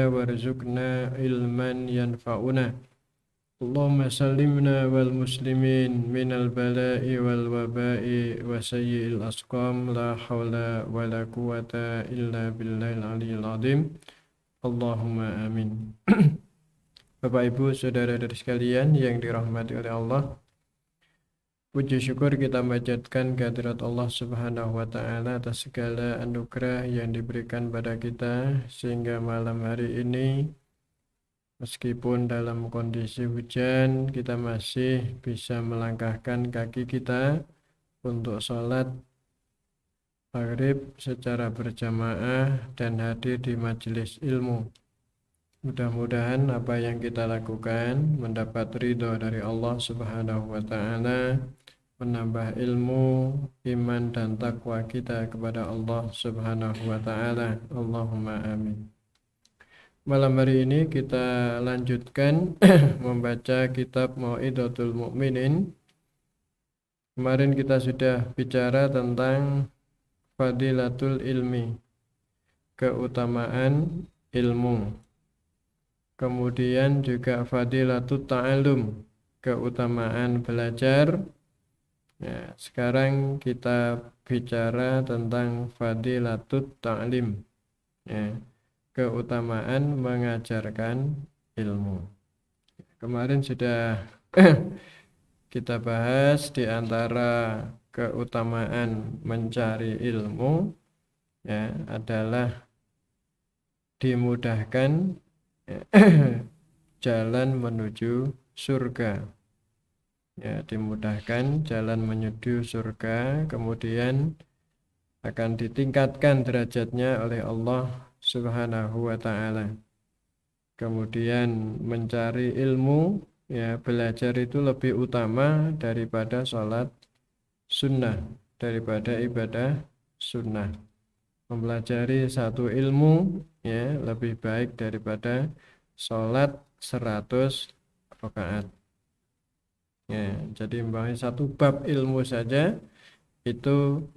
وارزقنا علما ينفعنا اللهم سلمنا والمسلمين من البلاء والوباء وسيء الأسقام لا حول ولا قوة إلا بالله العلي العظيم اللهم آمين. Bapak Ibu saudara-saudari sekalian yang dirahmati oleh Allah, puji syukur kita panjatkan kehadirat Allah Subhanahu wa taala atas segala anugerah yang diberikan pada kita sehingga malam hari ini meskipun dalam kondisi hujan kita masih bisa melangkahkan kaki kita untuk sholat maghrib secara berjamaah dan hadir di majelis ilmu. Mudah-mudahan apa yang kita lakukan mendapat ridho dari Allah Subhanahu wa taala, menambah ilmu, iman dan takwa kita kepada Allah Subhanahu wa taala. Allahumma amin. Malam hari ini kita lanjutkan membaca kitab Mau'izatul Mu'minin. Kemarin kita sudah bicara tentang fadilatul ilmi, keutamaan ilmu. Kemudian juga fadilatul ta'allum, keutamaan belajar. Ya, sekarang kita bicara tentang fadilatul ta'lim, ya, keutamaan mengajarkan ilmu. Kemarin sudah kita bahas di antara keutamaan mencari ilmu, ya, adalah dimudahkan jalan menuju surga. Ya, dimudahkan jalan menuju surga, kemudian akan ditingkatkan derajatnya oleh Allah Subhanahu wa taala. Kemudian mencari ilmu, ya, belajar itu lebih utama daripada sholat sunnah, daripada ibadah sunnah. Mempelajari satu ilmu, ya, lebih baik daripada sholat 100 rakaat. Ya, jadi membahas satu bab ilmu saja itu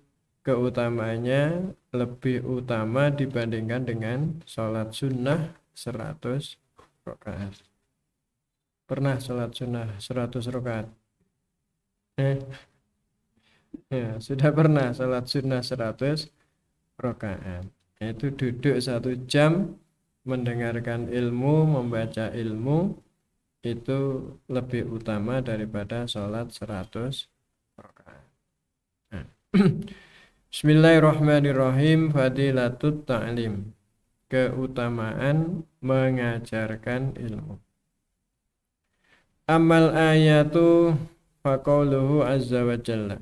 keutamaannya lebih utama dibandingkan dengan sholat sunnah 100 rakaat. Pernah sholat sunnah 100 rakaat? Ya, sudah pernah sholat sunnah 100 rakaat. Itu duduk 1 jam mendengarkan ilmu, membaca ilmu, itu lebih utama daripada sholat 100 rakaat. Nah. Bismillahirrahmanirrahim. Fadilatut ta'lim, keutamaan mengajarkan ilmu. Amal ayatu faqauluhu azza wa jalla.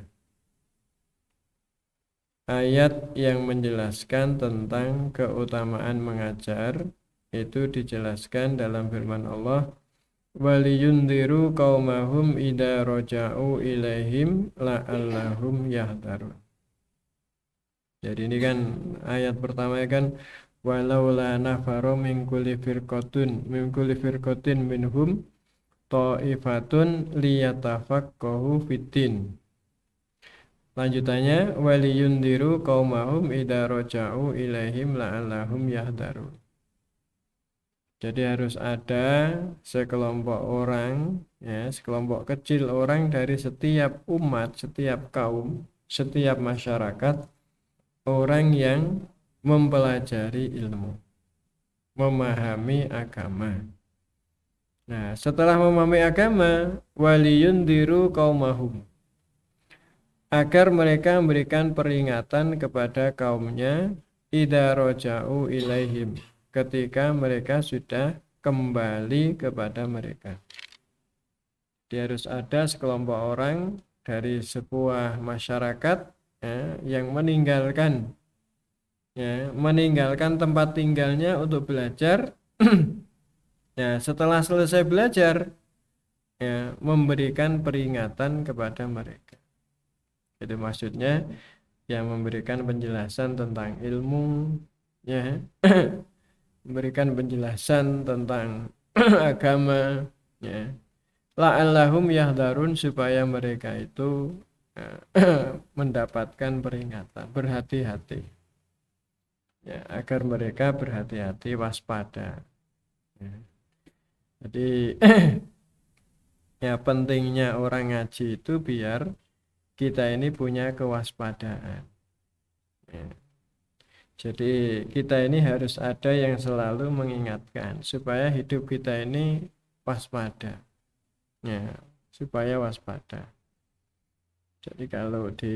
Ayat yang menjelaskan tentang keutamaan mengajar itu dijelaskan dalam firman Allah, waliyundiru qaumahum idza raja'u ilaihim la'allahum yahdharun. Jadi ini kan ayat pertama kan, walaula nafaru min kulli firqatin minhum ta'ifatun liyatafaqahu fiddin. Lanjutannya, waliyundiru qaumahum idza raja'u ilaihim la'allahum yahdharun. Jadi harus ada sekelompok orang, ya, sekelompok kecil orang dari setiap umat, setiap kaum, setiap masyarakat, orang yang mempelajari ilmu, memahami agama. Nah, setelah memahami agama, waliyundiru qaumahum, agar mereka memberikan peringatan kepada kaumnya, idza raja'u ilaihim, ketika mereka sudah kembali kepada mereka. Dia harus ada sekelompok orang dari sebuah masyarakat, ya, yang meninggalkan tempat tinggalnya untuk belajar. Ya, setelah selesai belajar, ya, memberikan peringatan kepada mereka. Itu maksudnya yang memberikan penjelasan tentang ilmu, ya, memberikan penjelasan tentang agama, ya, la'allahum yahdharun, supaya mereka itu mendapatkan peringatan, berhati-hati. ya, agar mereka berhati-hati waspada. Ya. Jadi ya pentingnya orang ngaji itu biar kita ini punya kewaspadaan. Ya. Jadi kita ini harus ada yang selalu mengingatkan supaya hidup kita ini waspada. Ya, supaya waspada. Jadi kalau di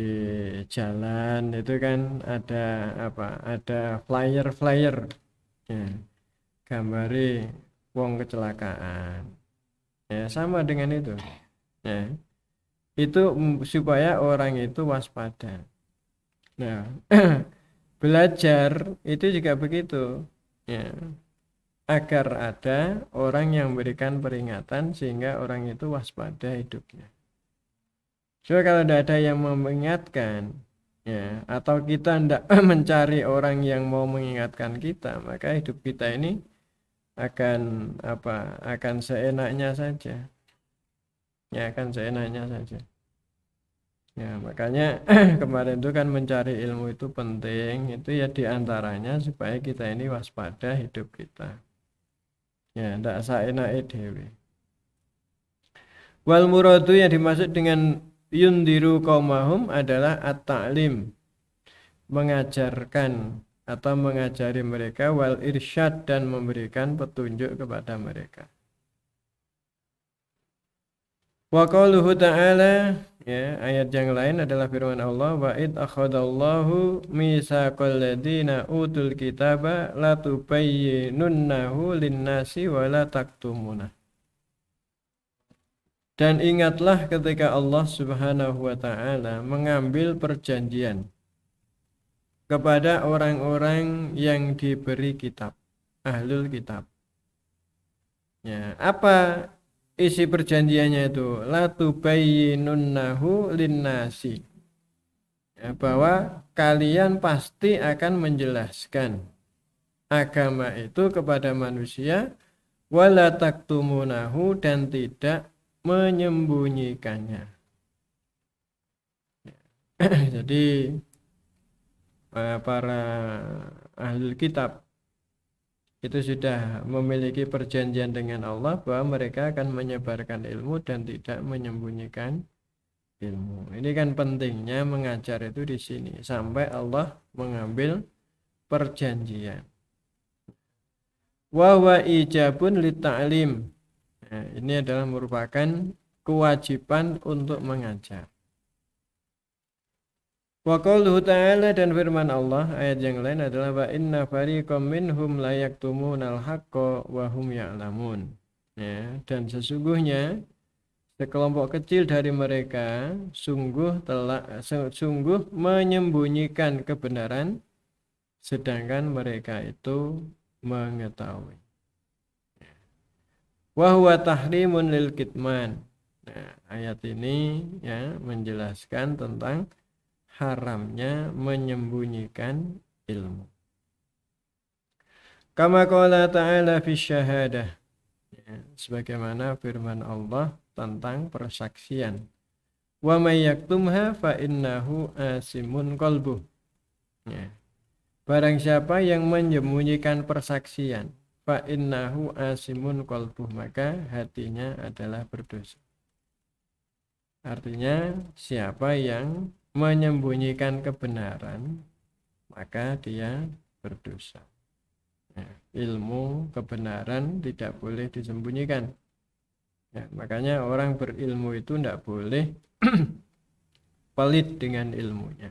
jalan itu kan ada apa? Ada flyer-flyer. Ya, gambari wong kecelakaan. Ya, sama dengan itu. Ya, itu supaya orang itu waspada. Nah, belajar itu juga begitu. Ya, agar ada orang yang memberikan peringatan sehingga orang itu waspada hidupnya. Coba kalau tidak ada yang mengingatkan, ya, atau kita tidak mencari orang yang mau mengingatkan kita, maka hidup kita ini akan apa? Akan seenaknya saja. Ya, akan seenaknya saja. Ya, makanya kemarin itu kan mencari ilmu itu penting, itu ya diantaranya supaya kita ini waspada hidup kita. Ya, tidak saenake dhewe. Wal muradu yang dimaksud dengan yundiru qaumahum adalah at-ta'lim, mengajarkan atau mengajari mereka, wal irsyad, dan memberikan petunjuk kepada mereka. Wa qauluhu ta'ala, ya, ayat yang lain adalah firman Allah, wa id akhadallahu mitsaqal ladzina utul kitaba la tubayyinunnahu lin-nasi wa la taktumunah. Dan ingatlah ketika Allah Subhanahu wa taala mengambil perjanjian kepada orang-orang yang diberi kitab, ahlul kitab. Ya, apa isi perjanjiannya itu? La tubayyinunnahu linnasi. Ya, bahwa kalian pasti akan menjelaskan agama itu kepada manusia, wala taktumunahu, dan tidak menyembunyikannya. Jadi para ahli kitab itu sudah memiliki perjanjian dengan Allah bahwa mereka akan menyebarkan ilmu dan tidak menyembunyikan ilmu. Ini kan pentingnya mengajar itu di sini sampai Allah mengambil perjanjian. Wa wa ijabun lita'lim. Nah, ini adalah merupakan kewajiban untuk mengajar. Wa qauluhu ta'ala, dan firman Allah ayat yang lain adalah wa inna fariqam minhum la yaktumunal haqqa wa hum ya'lamun. Ya, dan sesungguhnya sekelompok kecil dari mereka sungguh menyembunyikan kebenaran sedangkan mereka itu mengetahui. Wa huwa tahrimun lil kitman. Nah, ayat ini ya menjelaskan tentang haramnya menyembunyikan ilmu. Kama qala ta'ala fi syahadah. Ya, sebagaimana firman Allah tentang persaksian. Wa may yaktumha fa innahu asimun qalbuh. Ya. Barang siapa yang menyembunyikan persaksian, fa innahu asimun qalbuh, maka hatinya adalah berdosa. Artinya siapa yang menyembunyikan kebenaran, maka dia berdosa. Ya, ilmu kebenaran tidak boleh disembunyikan. Ya, makanya orang berilmu itu tidak boleh pelit dengan ilmunya.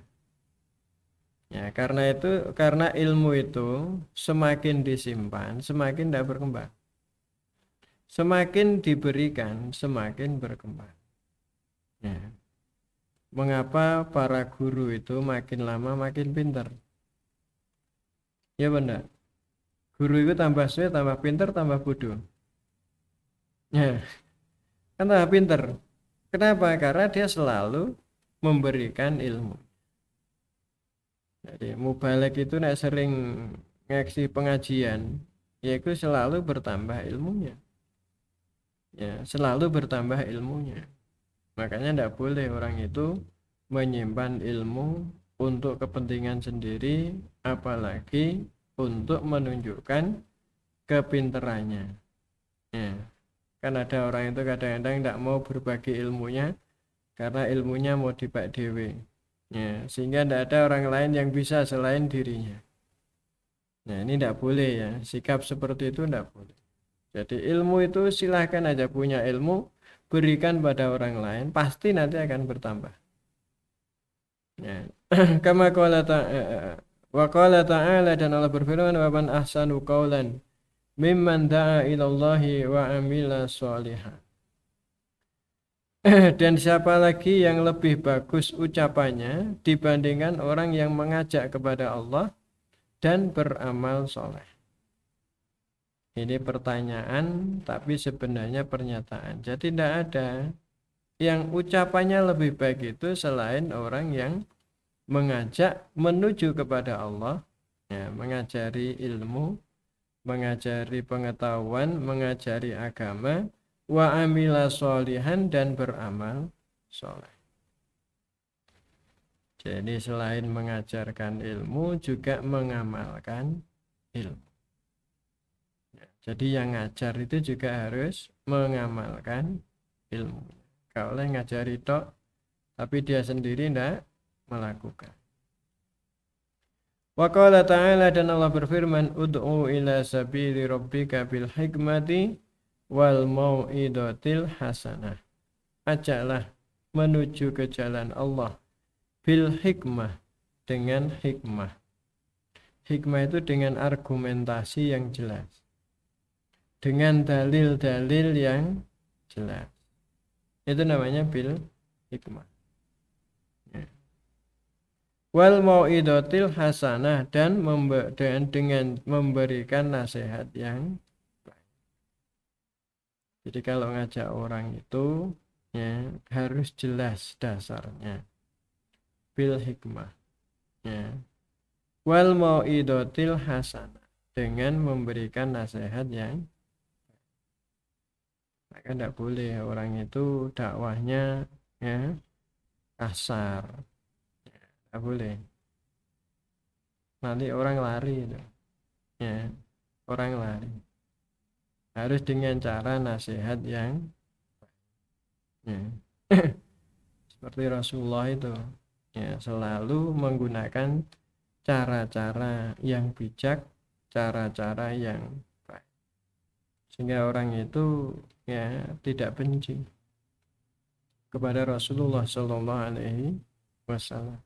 Ya, karena ilmu itu semakin disimpan, semakin tidak berkembang. Semakin diberikan, semakin berkembang. Ya. Mengapa para guru itu makin lama makin pintar? Ya benar. Guru itu tambah suwe, tambah pintar, tambah bodoh. Ya, kan tambah pintar. Kenapa? Karena dia selalu memberikan ilmu. Jadi mubalek itu nek sering ngaksi pengajian, yaitu selalu bertambah ilmunya. Ya, selalu bertambah ilmunya. Makanya tidak boleh orang itu menyimpan ilmu untuk kepentingan sendiri, apalagi untuk menunjukkan kepinterannya. Ya, kan ada orang itu kadang-kadang tidak mau berbagi ilmunya karena ilmunya mau dipak dewe. Ya, sehingga tidak ada orang lain yang bisa selain dirinya. Nah, ini tidak boleh ya, sikap seperti itu tidak boleh. Jadi ilmu itu silahkan aja, punya ilmu, berikan pada orang lain, pasti nanti akan bertambah. Ya. Kama qala ta'ala wa qala ta'ala, dan Allah berfirman, wa man ahsanu qawlan mimman da'a ilallahi wa amila sholihan. Dan siapa lagi yang lebih bagus ucapannya dibandingkan orang yang mengajak kepada Allah dan beramal soleh. Ini pertanyaan tapi sebenarnya pernyataan. Jadi tidak ada yang ucapannya lebih baik itu selain orang yang mengajak menuju kepada Allah, ya, mengajari ilmu, mengajari pengetahuan, mengajari agama, wa amila sholihan, dan beramal soleh. Jadi selain mengajarkan ilmu juga mengamalkan ilmu. Ya, jadi yang ngajar itu juga harus mengamalkan ilmu. Kalau ngajari tok tapi dia sendiri tidak melakukan. Wa qala ta'ala, dan Allah berfirman, ud'u ila sabili rabbika bil hikmati wal mau'idatil hasanah. Ajaklah menuju ke jalan Allah bil hikmah, dengan hikmah. Hikmah itu dengan argumentasi yang jelas, dengan dalil-dalil yang jelas. Itu namanya bil hikmah. Wal mau'idatil hasanah, dan dengan memberikan nasihat yang baik. Jadi kalau ngajak orang itu ya harus jelas dasarnya bil hikmah, ya. Wal mau'idatil hasanah, dengan memberikan nasihat yang baik. Maka tidak boleh orang itu dakwahnya ya kasar. Tidak boleh. Nanti orang lari itu. Ya, orang lari. Harus dengan cara nasihat yang ya. Seperti Rasulullah itu ya, selalu menggunakan cara-cara yang bijak, cara-cara yang baik. Sehingga orang itu ya tidak benci kepada Rasulullah Shallallahu Alaihi Wasallam.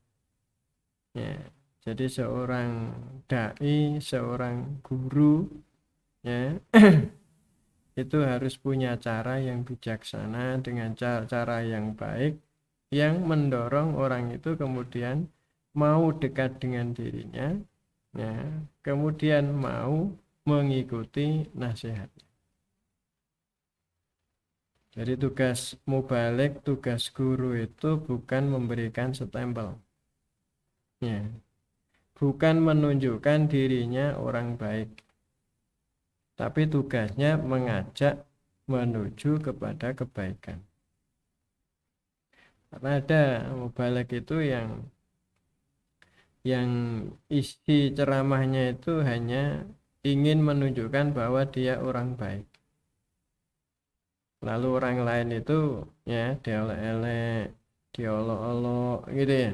Ya, jadi seorang dai, seorang guru, ya, itu harus punya cara yang bijaksana dengan cara yang baik, yang mendorong orang itu kemudian mau dekat dengan dirinya, ya, kemudian mau mengikuti nasihatnya. Jadi tugas mubalik, tugas guru itu bukan memberikan stempel. Ya, bukan menunjukkan dirinya orang baik, tapi tugasnya mengajak menuju kepada kebaikan. Karena ada mubalik itu yang isi ceramahnya itu hanya ingin menunjukkan bahwa dia orang baik. Lalu orang lain itu ya diolok-olok, diolok-olok gitu ya.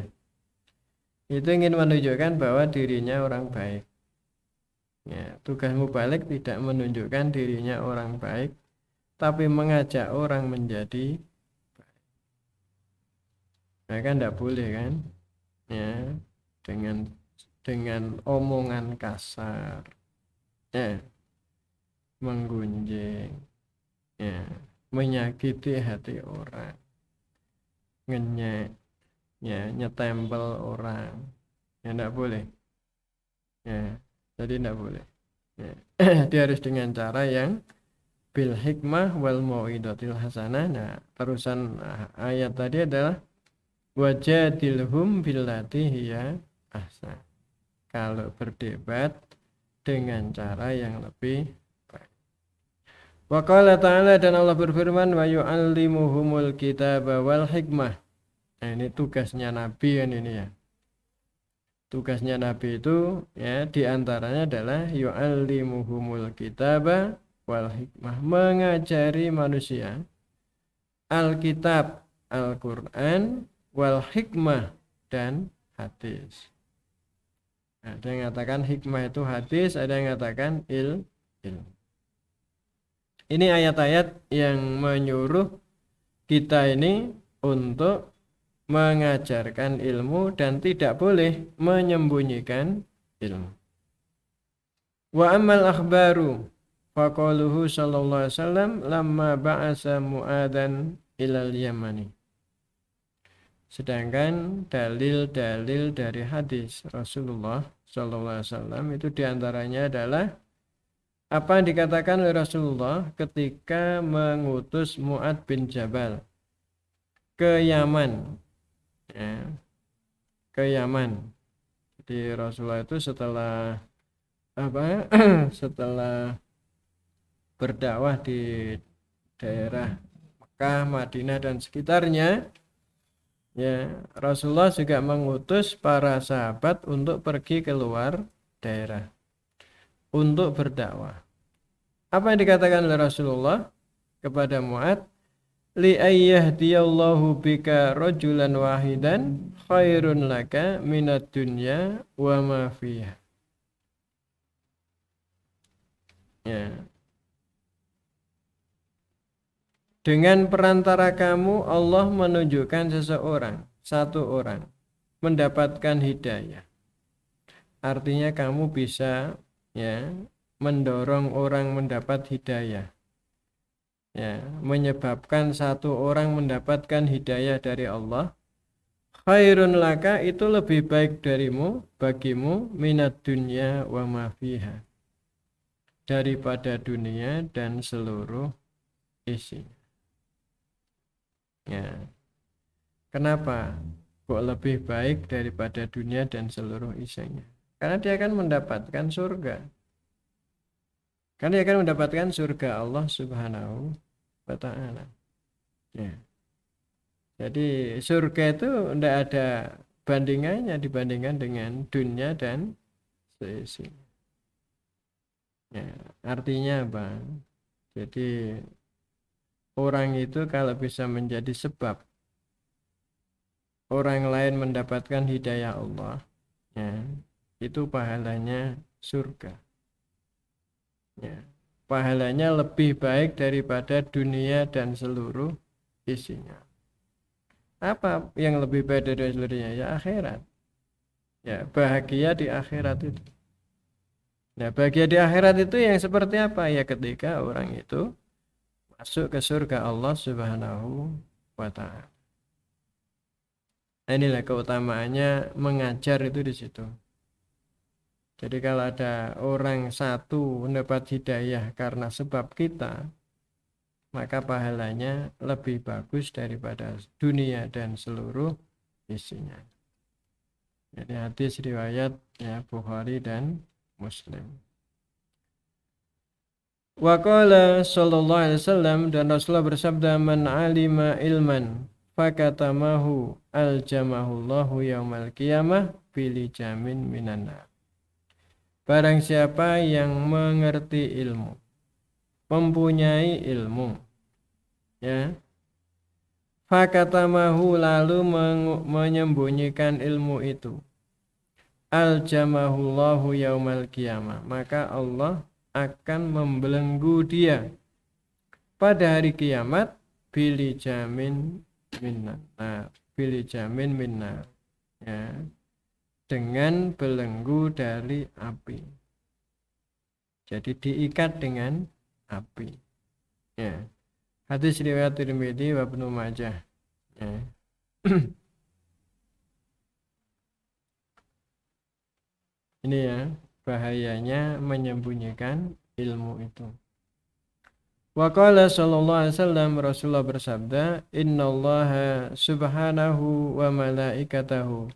Itu ingin menunjukkan bahwa dirinya orang baik. Ya, tugas mubalik tidak menunjukkan dirinya orang baik, tapi mengajak orang menjadi baik. Nah, kan tidak boleh kan? Ya, dengan omongan kasar, ya, menggunjing, ya, menyakiti hati orang, ngenyek, ya, nyetempel orang, ya tidak boleh. Ya, jadi tidak boleh. Ya. Dia harus dengan cara yang bil hikmah wal mau'idatil hasanah. Nah, terusan ayat tadi adalah wajadilhum billati hiya ahsan. Kalau berdebat dengan cara yang lebih baik. Wa qala ta'ala, dan Allah berfirman, wa yu'allimuhumul kitaba wal hikmah. Nah, ini tugasnya Nabi kan ini ya. Tugasnya Nabi itu ya diantaranya adalah yu'allimuhumul kitaba wal hikmah, mengajari manusia Alkitab, Al-Quran, wal hikmah, dan hadis. Ada yang mengatakan hikmah itu hadis, ada yang mengatakan ilmu. Ini ayat-ayat yang menyuruh kita ini untuk mengajarkan ilmu dan tidak boleh menyembunyikan ilmu. Wa amal akhbaru faqaluhu sallallahu alaihi wasallam lamma ba'asa Mu'adhan ilal Yamani. Sedangkan dalil-dalil dari hadis Rasulullah sallallahu alaihi wasallam itu diantaranya adalah apa yang dikatakan oleh Rasulullah ketika mengutus Mu'adh bin Jabal ke Yaman, ya, ke Yaman. Jadi Rasulullah itu setelah setelah berdakwah di daerah Mekah, Madinah dan sekitarnya, ya, Rasulullah juga mengutus para sahabat untuk pergi keluar daerah untuk berdakwah. Apa yang dikatakan oleh Rasulullah kepada Mu'adh? Li ayyahdiyallahu bika rajulan wahidan khairun laka minad dunya wa ma fiha. Ya. Dengan perantara kamu Allah menunjukkan seseorang, satu orang mendapatkan hidayah. Artinya kamu bisa ya mendorong orang mendapat hidayah. Ya, menyebabkan satu orang mendapatkan hidayah dari Allah. Khairun laka itu lebih baik bagimu minat dunya wa ma fiha, daripada dunia dan seluruh isinya. Ya. Kenapa kok lebih baik daripada dunia dan seluruh isinya? Karena dia akan mendapatkan surga. Karena dia akan mendapatkan surga Allah Subhanahu wa ta'ala. Ya. Jadi surga itu tidak ada bandingannya dibandingkan dengan dunia dan seisinya. Ya, artinya apa? Jadi orang itu kalau bisa menjadi sebab orang lain mendapatkan hidayah Allah, ya, itu pahalanya surga. Ya, pahalanya lebih baik daripada dunia dan seluruh isinya. Apa yang lebih baik dari seluruhnya? Ya akhirat. Ya, bahagia di akhirat itu. Nah, bahagia di akhirat itu yang seperti apa? Ya ketika orang itu masuk ke surga Allah Subhanahu wa ta'ala. Inilah keutamaannya mengajar itu di situ. Jadi kalau ada orang satu mendapat hidayah karena sebab kita, maka pahalanya lebih bagus daripada dunia dan seluruh isinya. Jadi hadis riwayat ya Bukhari dan Muslim. Wa qala sallallahu alaihi wasallam, dan Rasulullah bersabda, man alima ilman fakatamahu aljamahullahu yaumal qiyamah bilijamin minan nar. Barang siapa yang mengerti ilmu, mempunyai ilmu, ya, fakatamahu lalu menyembunyikan ilmu itu, aljamahullahu yaumal qiyamah, maka Allah akan membelenggu dia pada hari kiamat bilijamin minnar, ya, dengan belenggu dari api. Jadi diikat dengan api. Ya. Hadis riwayat Tirmidzi wa Ibnu Majah. Ya. Ini ya bahayanya menyembunyikan ilmu itu. Wa qala sallallahu alaihi wasallam, Rasulullah bersabda, innallaha subhanahu wa malaikatahu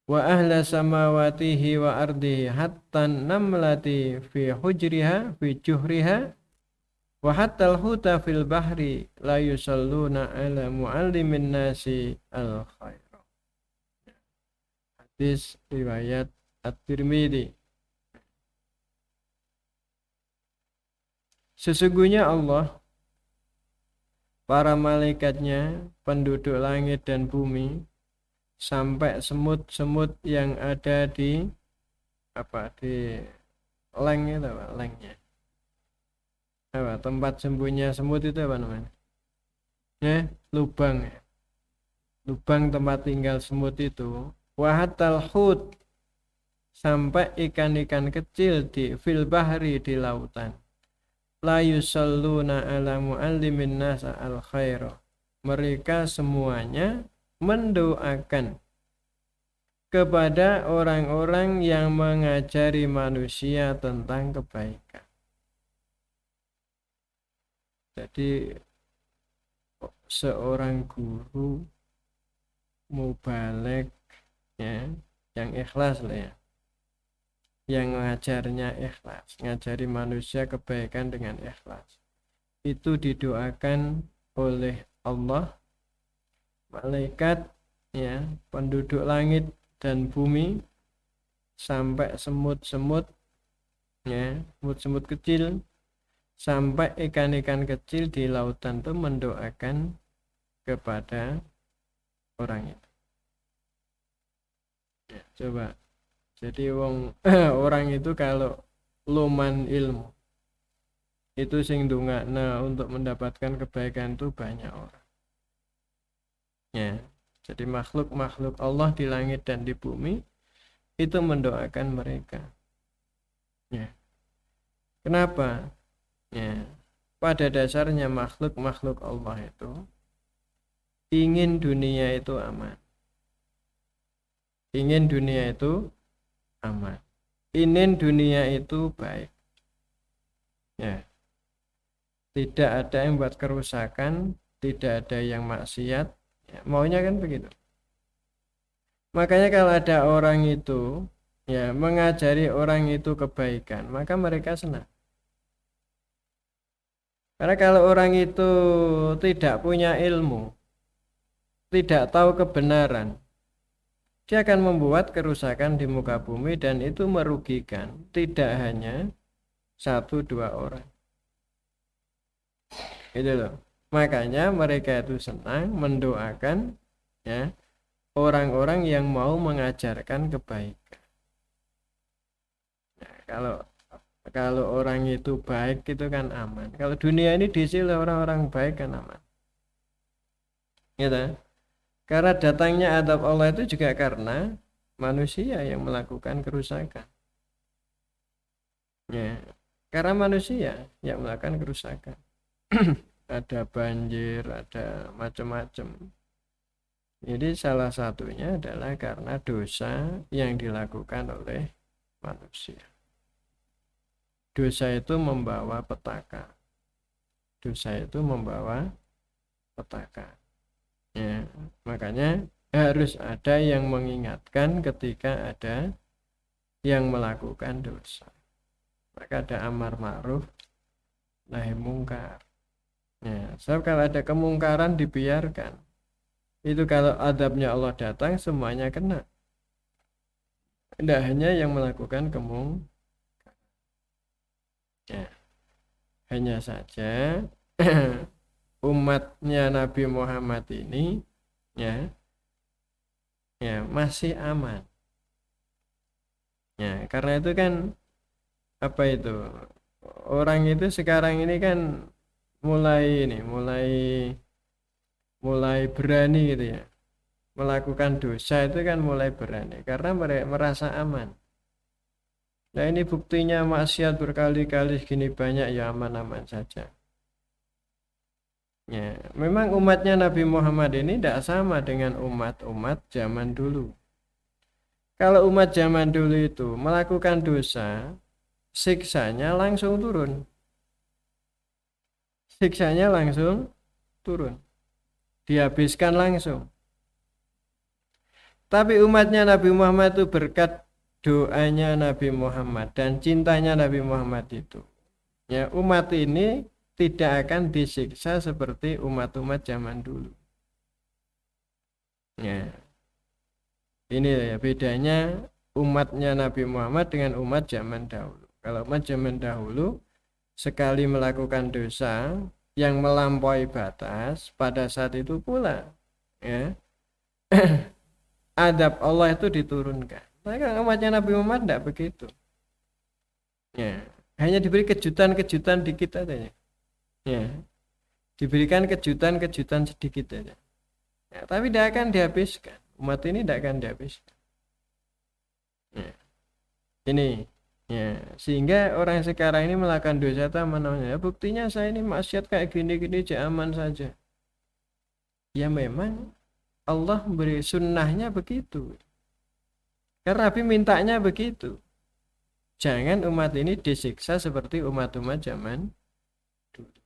wa ahla samawatihi wa ardihi hatta namlati fi hujriha fi juhriha wa hatta al-huta fil bahri la yusalluna ala muallimin nasi al khair. hadis riwayat At-Tirmidzi. Sesungguhnya Allah, para malaikatnya, penduduk langit dan bumi, sampai semut-semut yang ada di di leng itu apa lengnya tempat sembunyinya semut itu apa namanya lubang lubang tempat tinggal semut itu, wahatal hut, sampai ikan-ikan kecil di fil bahri, di lautan, la yusalluna ala muallimin nasa al khaira, mereka semuanya mendoakan kepada orang-orang yang mengajari manusia tentang kebaikan. Jadi seorang guru mubaligh ya, yang ikhlas lah ya, yang ngajarnya ikhlas, ngajari manusia kebaikan dengan ikhlas, itu didoakan oleh Allah, malaikat ya, penduduk langit dan bumi, sampai semut-semut ya, semut-semut kecil, sampai ikan-ikan kecil di lautan itu mendoakan kepada orang itu. Ya, coba. Jadi orang itu kalau luman ilmu itu sing ndongakna untuk mendapatkan kebaikan itu banyak orang. Ya. Jadi makhluk-makhluk Allah di langit dan di bumi itu mendoakan mereka. Ya. Kenapa? Ya. Pada dasarnya makhluk-makhluk Allah itu ingin dunia itu aman. Ingin dunia itu aman. Ingin dunia itu baik. Ya. Tidak ada yang buat kerusakan, tidak ada yang maksiat. Ya, maunya kan begitu. Makanya kalau ada orang itu ya mengajari orang itu kebaikan, maka mereka senang. Karena kalau orang itu tidak punya ilmu, tidak tahu kebenaran, dia akan membuat kerusakan di muka bumi, dan itu merugikan tidak hanya 1-2 orang. Gitu loh. Makanya mereka itu senang mendoakan ya orang-orang yang mau mengajarkan kebaikan. Nah, kalau orang itu baik itu kan aman. Kalau dunia ini diisi oleh orang-orang baik kan aman. Gitu. Karena datangnya azab Allah itu juga karena manusia yang melakukan kerusakan. Ya, karena manusia yang melakukan kerusakan. Ada banjir, ada macam-macam. Jadi salah satunya adalah karena dosa yang dilakukan oleh manusia. Dosa itu membawa petaka. Dosa itu membawa petaka. Ya, makanya harus ada yang mengingatkan ketika ada yang melakukan dosa. Maka ada amar ma'ruf nahi mungkar. Ya, sebab kalau ada kemungkaran dibiarkan, itu kalau adabnya Allah datang semuanya kena. Tidak hanya yang melakukan kemungkaran. Ya, hanya saja umatnya Nabi Muhammad ini ya masih aman. Ya, karena itu kan orang itu sekarang ini kan mulai berani gitu ya, melakukan dosa itu kan mulai berani karena mereka merasa aman. Nah ini buktinya maksiat berkali-kali gini banyak, ya aman-aman saja. Ya, memang umatnya Nabi Muhammad ini tidak sama dengan umat-umat zaman dulu. Kalau umat zaman dulu itu melakukan dosa, siksanya langsung turun. Siksanya langsung turun. Dihabiskan langsung. Tapi umatnya Nabi Muhammad itu berkat doanya Nabi Muhammad dan cintanya Nabi Muhammad itu, ya umat ini tidak akan disiksa seperti umat-umat zaman dulu. Ya, Ini ya bedanya umatnya Nabi Muhammad dengan umat zaman dahulu. Kalau umat zaman dahulu sekali melakukan dosa yang melampaui batas, pada saat itu pula ya adab Allah itu diturunkan. Tapi kalau umatnya Nabi Muhammad tidak begitu. Ya, hanya diberi kejutan-kejutan dikit aja ya. Ya, diberikan kejutan-kejutan sedikit aja. Ya, tapi tidak akan dihabiskan. Umat ini tidak akan dihabiskan. Ya, ini ya sehingga orang sekarang ini melakukan dosa namanya. Buktinya saya ini maksiat kayak gini-gini aja aman saja. Ya memang Allah beri sunnahnya begitu. Karena Nabi mintanya begitu. Jangan umat ini disiksa seperti umat-umat zaman dulu.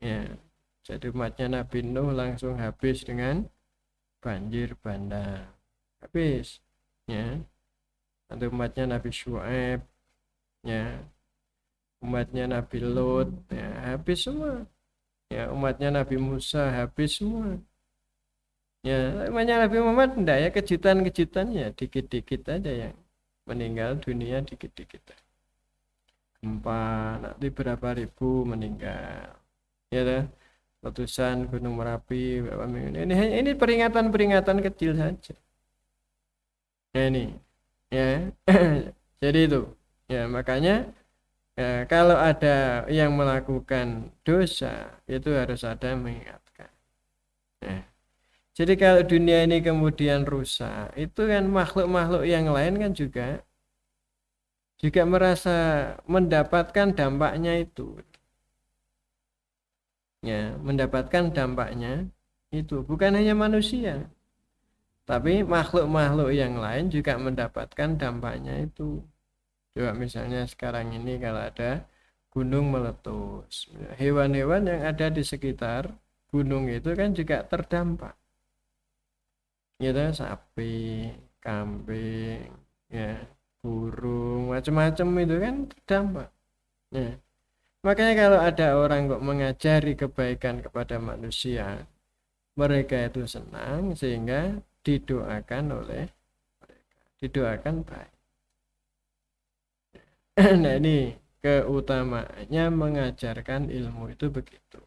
Ya, jadi umatnya Nabi Nuh langsung habis dengan banjir bandang. Habis. Ya. Atau umatnya Nabi Syuaib, ya. Umatnya Nabi Lot, ya, habis semua. Ya, umatnya Nabi Musa habis semua. Ya, umatnya Nabi Muhammad enggak ya kejutan-kejutannya dikit-dikit aja yang meninggal dunia dikit-dikit. Gempa nanti berapa ribu meninggal. Ya dah. Letusan Gunung Merapi berapa minggu. Ini peringatan-peringatan kecil saja. Nah, ini ya. Jadi itu. Ya, makanya ya, kalau ada yang melakukan dosa itu harus ada yang mengingatkan. Ya. Jadi kalau dunia ini kemudian rusak, itu kan makhluk-makhluk yang lain kan juga merasa mendapatkan dampaknya itu. Ya, mendapatkan dampaknya itu bukan hanya manusia, tapi makhluk-makhluk yang lain juga mendapatkan dampaknya itu. Coba misalnya sekarang ini kalau ada gunung meletus, hewan-hewan yang ada di sekitar gunung itu kan juga terdampak. Gitu, sapi, kambing, ya, burung, macam-macam itu kan terdampak. Ya. Makanya kalau ada orang kok mengajari kebaikan kepada manusia, mereka itu senang sehingga didoakan oleh mereka, didoakan baik. Nah ini keutamaannya mengajarkan ilmu itu begitu,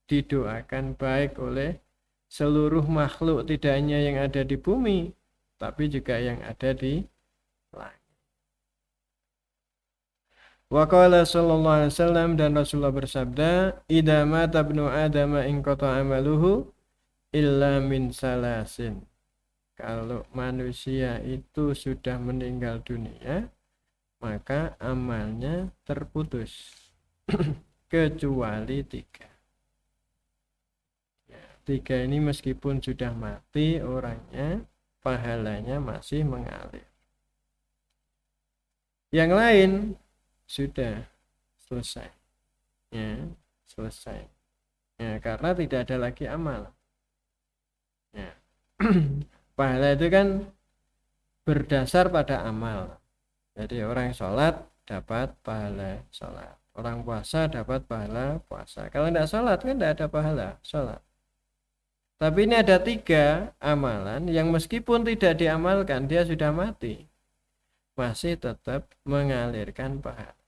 didoakan baik oleh seluruh makhluk, tidak hanya yang ada di bumi tapi juga yang ada di langit. Wa qala sallallahu alaihi wasallam, dan Rasulullah bersabda, idza mata ibnu adama in qata amaluhu illa min salasin. Kalau manusia itu sudah meninggal dunia, maka amalnya terputus kecuali tiga. Tiga ini meskipun sudah mati orangnya, pahalanya masih mengalir. Yang lain sudah selesai. Ya, selesai. Ya, karena tidak ada lagi amal. Ya. Pahala itu kan berdasar pada amal. Jadi orang sholat dapat pahala sholat, orang puasa dapat pahala puasa. Kalau tidak sholat kan tidak ada pahala sholat. Tapi ini ada tiga amalan yang meskipun tidak diamalkan, dia sudah mati, masih tetap mengalirkan pahala.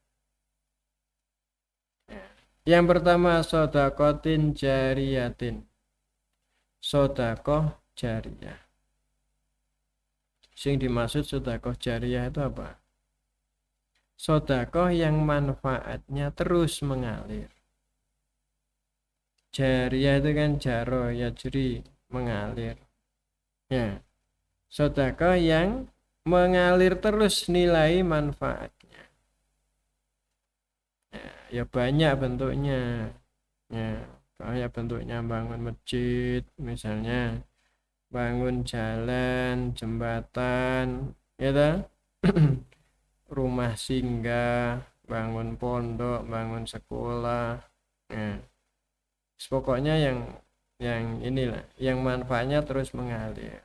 Yang pertama sodakotin jariyatin, sodakoh jariyah. Sing dimaksud sodakoh jariyah itu apa? Sodakoh yang manfaatnya terus mengalir. Jariyah itu kan jaro yajri, mengalir. Ya, sodakoh yang mengalir terus nilai manfaatnya. Ya banyak bentuknya. Ya, banyak bentuknya, bangun masjid misalnya, bangun jalan, jembatan, ya toh? Rumah singgah, bangun pondok, bangun sekolah. Ya. Pokoknya yang inilah, yang manfaatnya terus mengalir.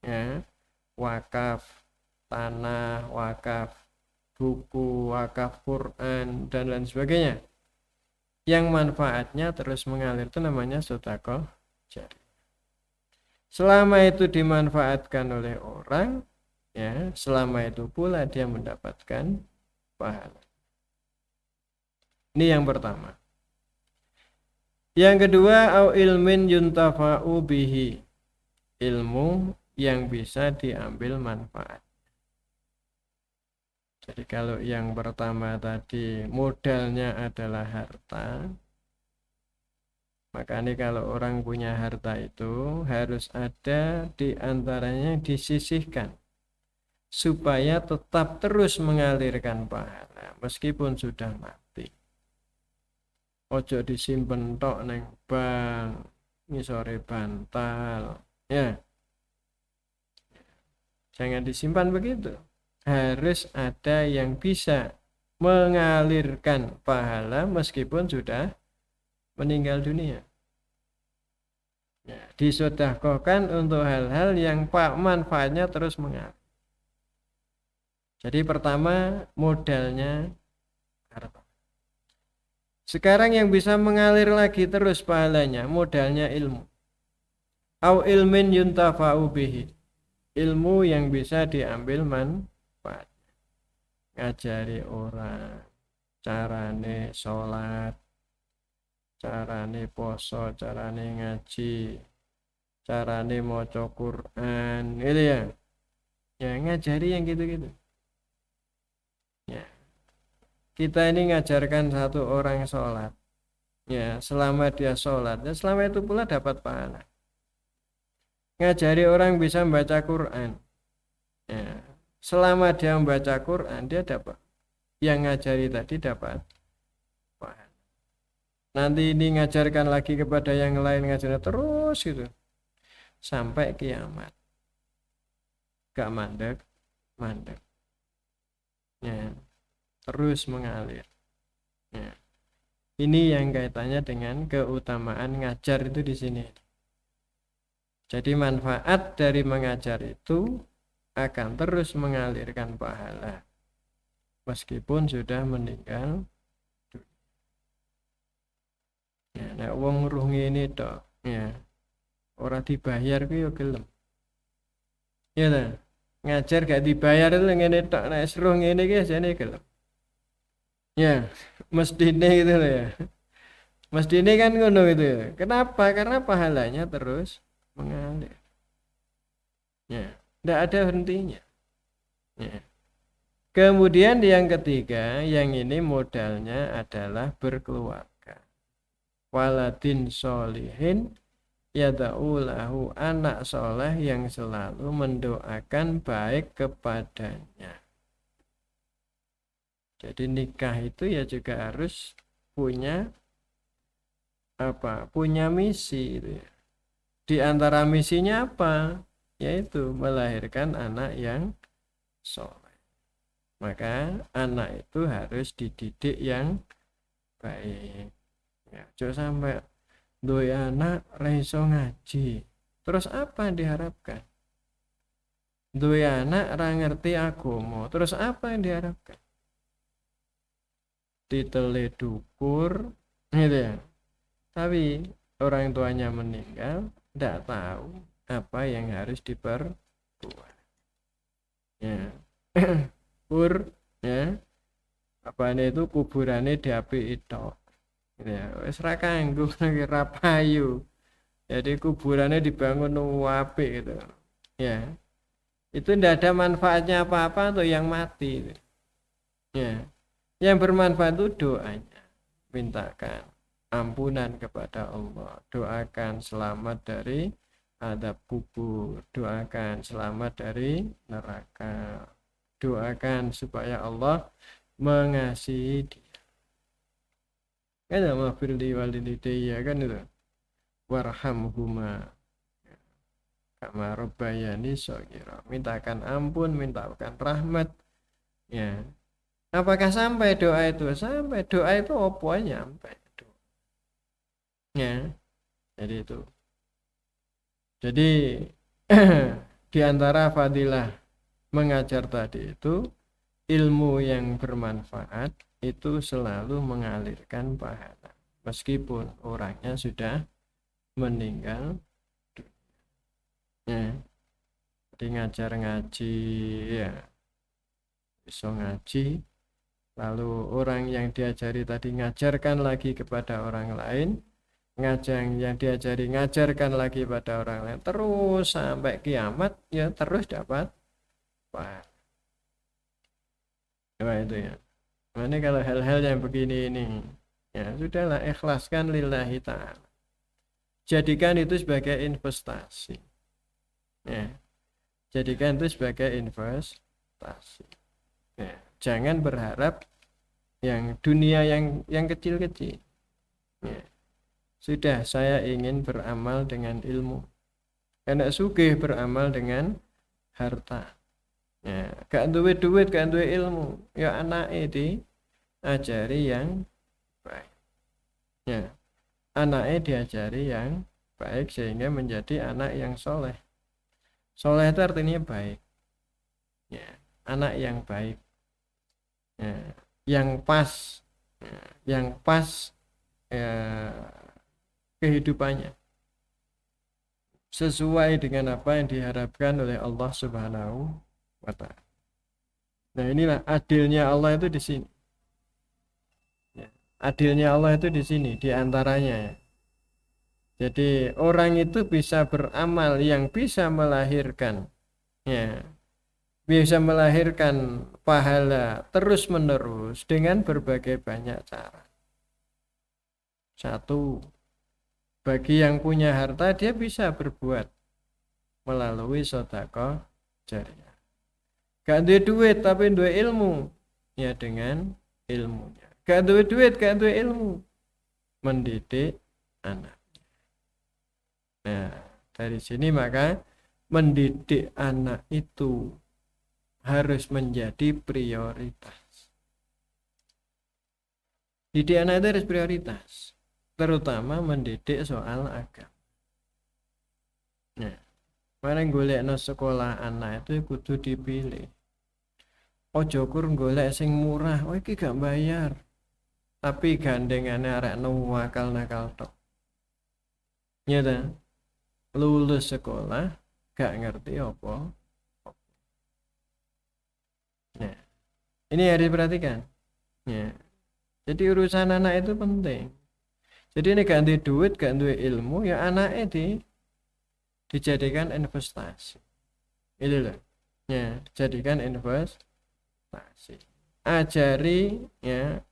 Ya. Wakaf tanah, wakaf buku, wakaf Quran dan lain sebagainya. Yang manfaatnya terus mengalir itu namanya sedekah jariyah. Selama itu dimanfaatkan oleh orang, ya, selama itu pula dia mendapatkan pahala. Ini yang pertama. Yang kedua, au ilmin yuntafa'u bihi. Ilmu yang bisa diambil manfaat. Jadi kalau yang pertama tadi modalnya adalah harta, maka ini kalau orang punya harta itu harus ada di antaranya disisihkan supaya tetap terus mengalirkan pahala meskipun sudah mati. Ojo disimpen tok neng bank, ngisore bantal, ya. Jangan disimpan begitu. Harus ada yang bisa mengalirkan pahala meskipun sudah meninggal dunia. Ya, disedekahkan untuk hal-hal yang manfaatnya terus mengalir. Jadi pertama modalnya harta. Sekarang yang bisa mengalir lagi terus pahalanya modalnya ilmu. Au ilmin yuntafa'u bihi. Ilmu yang bisa diambil manfaat. Ngajari orang carane sholat, carane poso, carane ngaji, carane maca Quran, gitu ya. Ya ngajari yang gitu-gitu. Ya. Kita ini ngajarkan satu orang sholat. Ya, selama dia sholat, ya selama itu pula dapat pahala. Ngajari orang bisa membaca Quran. Ya, selama dia membaca Quran, dia dapat. Yang ngajari tadi dapat pahala. Nanti ini ngajarkan lagi kepada yang lain, ngajarnya terus gitu. Sampai kiamat. Gak mandek, mandek. Ya, terus mengalir. Ya. Ini yang kaitannya dengan keutamaan ngajar itu di sini. Jadi manfaat dari mengajar itu akan terus mengalirkan pahala meskipun sudah meninggal. Ya, nek wong ruh ngene tok, ya. Ora dibayar ku yo gelem. Ya ta? Ngajar gak dibayar itu ngene tok, nek ruh ngene iki jane gelem. Ya, mestine gitu loh ya. Mestine kan ngono gitu ya. Kenapa? Karena pahalanya terus mengalir. Ya, tidak ada hentinya. Ya. Kemudian yang ketiga, yang ini modalnya adalah berkeluarga. Waladin solihin yada'ulahu, anak soleh yang selalu mendoakan baik kepadanya. Jadi nikah itu ya juga harus punya apa? Punya misi itu ya. Di antara misinya apa? Yaitu melahirkan anak yang soleh. Maka anak itu harus dididik yang baik. Ya, jangan sampai dua anak raiso ngaji. Terus apa yang diharapkan? Dua anak ra ngerti agama. Terus apa yang diharapkan? Ditele dukur, gitu ya. Tapi orang tuanya meninggal, tidak tahu apa yang harus diperbuat. Ya. Pur, ya. Apane itu kuburannya diapi itu. Ya, wis ra kanggo ra payu. Jadi kuburannya dibangun apik gitu. Ya. Itu tidak ada manfaatnya apa-apa untuk yang mati. Ya. Yang bermanfaat itu doanya. Mintakan ampunan kepada Allah. Doakan selamat dari adab kubur. Doakan selamat dari neraka. Doakan supaya Allah mengasihi dia. Kan maghfir li walidayya kan itu. Warhamhuma kama rabbayani shaghira. Mintakan ampun, mintakan rahmat. Ya. Apakah sampai doa itu? Sampai doa itu apa nyampe doa. Ya. Jadi itu. Jadi di antara fadilah mengajar tadi itu ilmu yang bermanfaat itu selalu mengalirkan pahala meskipun orangnya sudah meninggal. Ya, jadi ngajar ngaji, ya, bisa ngaji. Lalu orang yang diajari tadi ngajarkan lagi kepada orang lain, yang diajari ngajarkan lagi pada orang lain, terus sampai kiamat ya terus dapat pahala. Wah itu ya. Mana kalau hal-hal yang begini ini, ya sudahlah, ikhlaskan lillahi ta'ala. Jadikan itu sebagai investasi. Ya. Jadikan itu sebagai investasi. Ya. Jangan berharap yang dunia yang kecil-kecil. Ya. Sudah, saya ingin beramal dengan ilmu. Enak sugih beramal dengan harta. Ya, gak duwe duit, gak duwe ilmu. Ya anake diajari yang baik. Ya, anake diajari yang baik sehingga menjadi anak yang soleh. Soleh itu artinya baik. Ya, anak yang baik. Ya, yang pas, ya, kehidupannya sesuai dengan apa yang diharapkan oleh Allah Subhanahu wa ta'ala. Nah, inilah adilnya Allah itu di sini. Ya, adilnya Allah itu di sini, di antaranya ya. Jadi orang itu bisa beramal yang bisa melahirkan, ya, bisa melahirkan pahala terus menerus dengan berbagai banyak cara. Satu, bagi yang punya harta dia bisa berbuat melalui sedekah jariyah. Gak duwe duit tapi duwe ilmu, ya dengan ilmunya. Gak duwe duit, gak duwe ilmu, mendidik anak. Nah, dari sini maka mendidik anak itu harus menjadi prioritas. Didik anak itu harus prioritas, terutama mendidik soal agama. Nah, mana golekno sekolah anak itu kudu dipilih. Ojo kur golek sing murah, oh iki gak bayar. Tapi gandengane arek nakal tok. Nyata lulus sekolah gak ngerti apa. Nah, ini harus diperhatikan. Ya. Jadi urusan anak itu penting. Jadi ini gak duwe duit, gak duwe ilmu, ya anaknya dijadikan investasi. Itu loh. Ya, dijadikan investasi. Ajari ya,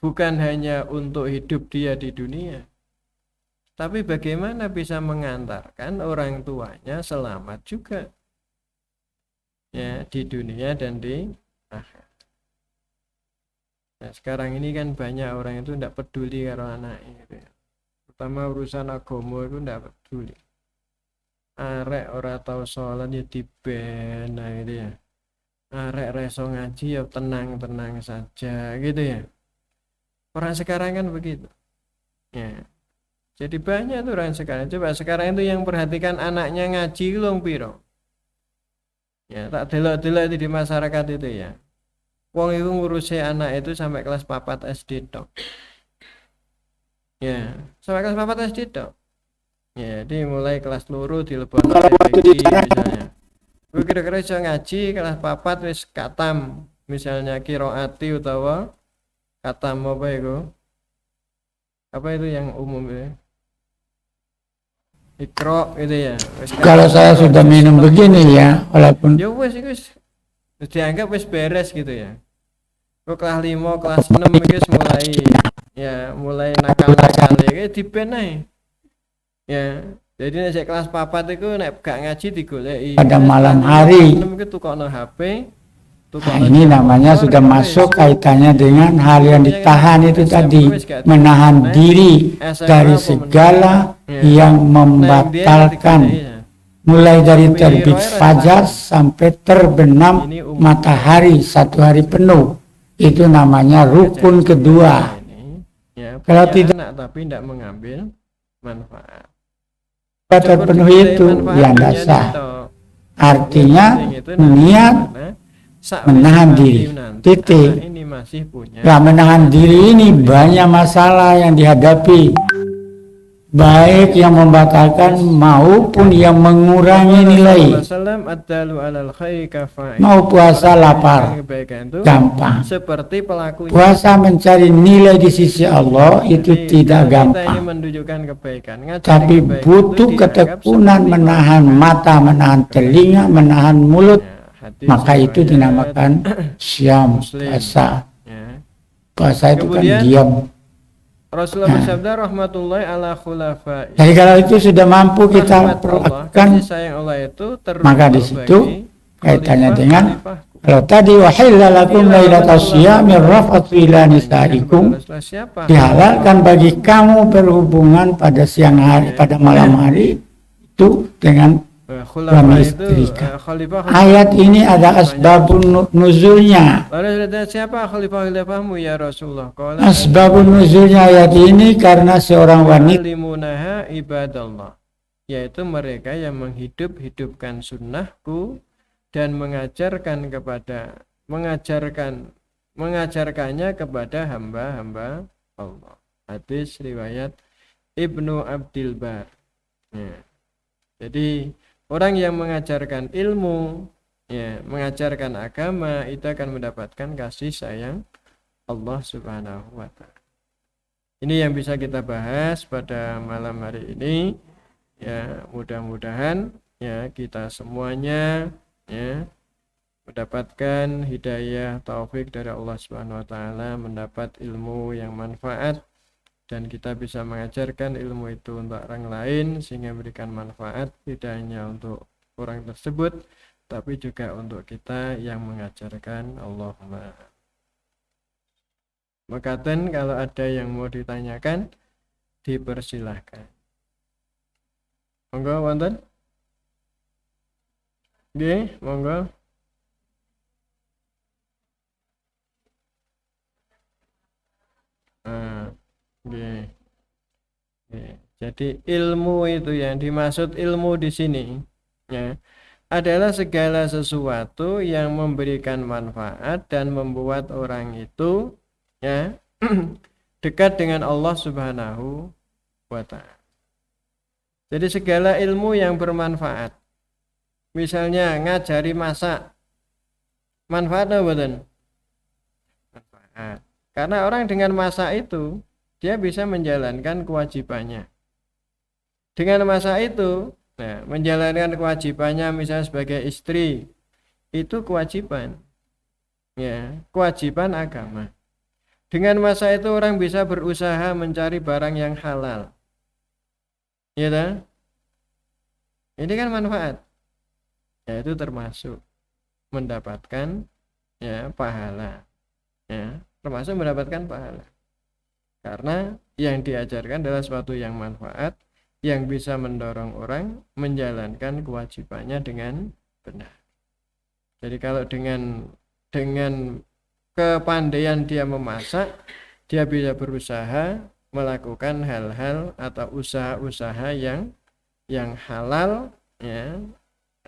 bukan hanya untuk hidup dia di dunia, tapi bagaimana bisa mengantarkan orang tuanya selamat juga. Ya, di dunia dan di akhirat. Nah, sekarang ini kan banyak orang itu tidak peduli karo anaknya gitu ya. Terutama urusan agama itu tidak peduli. Arek ora tau sholat ya diben, nah gitu ya. Arek reso ngaji ya tenang-tenang saja gitu ya. Orang sekarang kan begitu. Ya. Jadi banyak tuh orang sekarang. Coba sekarang itu yang perhatikan anaknya ngaji long piro. Ya, tak delok-delok itu di masyarakat itu ya. Wong itu ngurusi anak itu sampai kelas 4 SD tok. Ya, sampai kelas 4 SD tok. Ya, jadi mulai kelas loro dilebokno TPQ misalnya. Kowe kira-kira iso ngaji kelas 4 wis katam, misalnya qiraati utawa katam apa itu? Apa itu yang umum ya? Ikro gitu ya. Kalau saya sudah minum begini ya, walaupun ya wis dianggap wis beres gitu ya. Kok kelas 5, kelas 6 iki mulai nakal-nakal iki diben ae. Ya, jadi nek kelas 4 iku nek gak ngaji digoleki. pada malam hari. Iku tukokno HP. Nah, ini namanya sudah masuk kaitannya dengan hal yang ditahan itu tadi, menahan diri dari segala yang membatalkan, mulai dari terbit fajar sampai terbenam matahari 1 hari penuh. Itu namanya rukun kedua. Kalau tidak tapi tidak mengambil manfaat. Terpenuhi itu yang dasar. Artinya niat menahan diri. Titik. Nah, menahan diri ini banyak masalah yang dihadapi. baik yang membatalkan maupun yang mengurangi nilai. Mau puasa lapar, gampang. Seperti pelakunya. Puasa mencari nilai di sisi Allah itu tidak gampang. Tapi butuh ketekunan menahan mata, menahan telinga, menahan mulut. Maka itu dinamakan syam, puasa. Puasa itu kan diam. Rasulullah bersabda rahmatullahi ala khulafai. Jadi kalau itu sudah mampu kita perlakukan, maka di situ kaitannya dengan kalau tadi wahilla lakum lailatas syami rafathu ila nisaikum, dihalalkan bagi kamu berhubungan pada siang hari, pada malam hari itu dengan suami istri. Ayat ini ada asbabun nuzulnya. Siapa khalifah-khalifahmu ya Rasulullah? Asbabun nuzulnya ayat ini karena seorang wanita ibadallah, yaitu mereka yang menghidupkan sunnahku dan mengajarkannya kepada hamba-hamba Allah. Hadis riwayat Ibnu Abdil Bar. Jadi orang yang mengajarkan ilmu, mengajarkan agama itu akan mendapatkan kasih sayang Allah Subhanahu wa taala. Ini yang bisa kita bahas pada malam hari ini. Ya, mudah-mudahan kita semuanya mendapatkan hidayah taufik dari Allah Subhanahu wa taala, mendapat ilmu yang manfaat, dan kita bisa mengajarkan ilmu itu untuk orang lain sehingga memberikan manfaat tidak hanya untuk orang tersebut tapi juga untuk kita yang mengajarkan. Allahumma. Makaten kalau ada yang mau ditanyakan dipersilahkan. Monggo wonten? Nggih, monggo. Jadi ilmu itu yang dimaksud ilmu di sini adalah segala sesuatu yang memberikan manfaat dan membuat orang itu dekat dengan Allah Subhanahu wa taala. Jadi segala ilmu yang bermanfaat. Misalnya ngajari masak. Manfaat apa betul? Manfaat. Karena orang dengan masak itu dia bisa menjalankan kewajibannya. Dengan masa itu, menjalankan kewajibannya misalnya sebagai istri, itu kewajiban. Kewajiban agama. Dengan masa itu orang bisa berusaha mencari barang yang halal. Ya kan? Ini kan manfaat. Itu termasuk mendapatkan pahala. Termasuk mendapatkan pahala. Karena yang diajarkan adalah sesuatu yang manfaat, yang bisa mendorong orang menjalankan kewajibannya dengan benar. Jadi kalau dengan kepandaian dia memasak, dia bisa berusaha melakukan hal-hal atau usaha-usaha yang halal, yang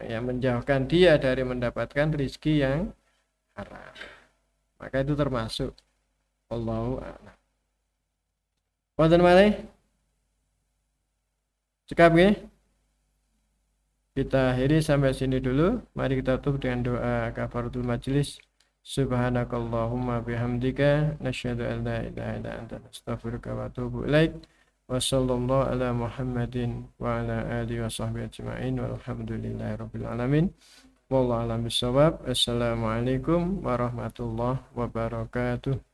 menjauhkan dia dari mendapatkan rezeki yang haram. Maka itu termasuk. Allahu a'lam. Wonten malih? Cekap nggih. Kita akhiri sampai sini dulu. Mari kita tutup dengan doa kafaratul majelis. Subhanakallahumma bihamdika nasyhadu an la ilaha illa anta nastaghfiruka wa atubu ilaik. Wa sallallahu ala Muhammadin wa ala alihi wa sahbihi ajma'in walhamdulillahirabbil alamin. Wallahu a'lam bissawab. Assalamualaikum warahmatullahi wabarakatuh.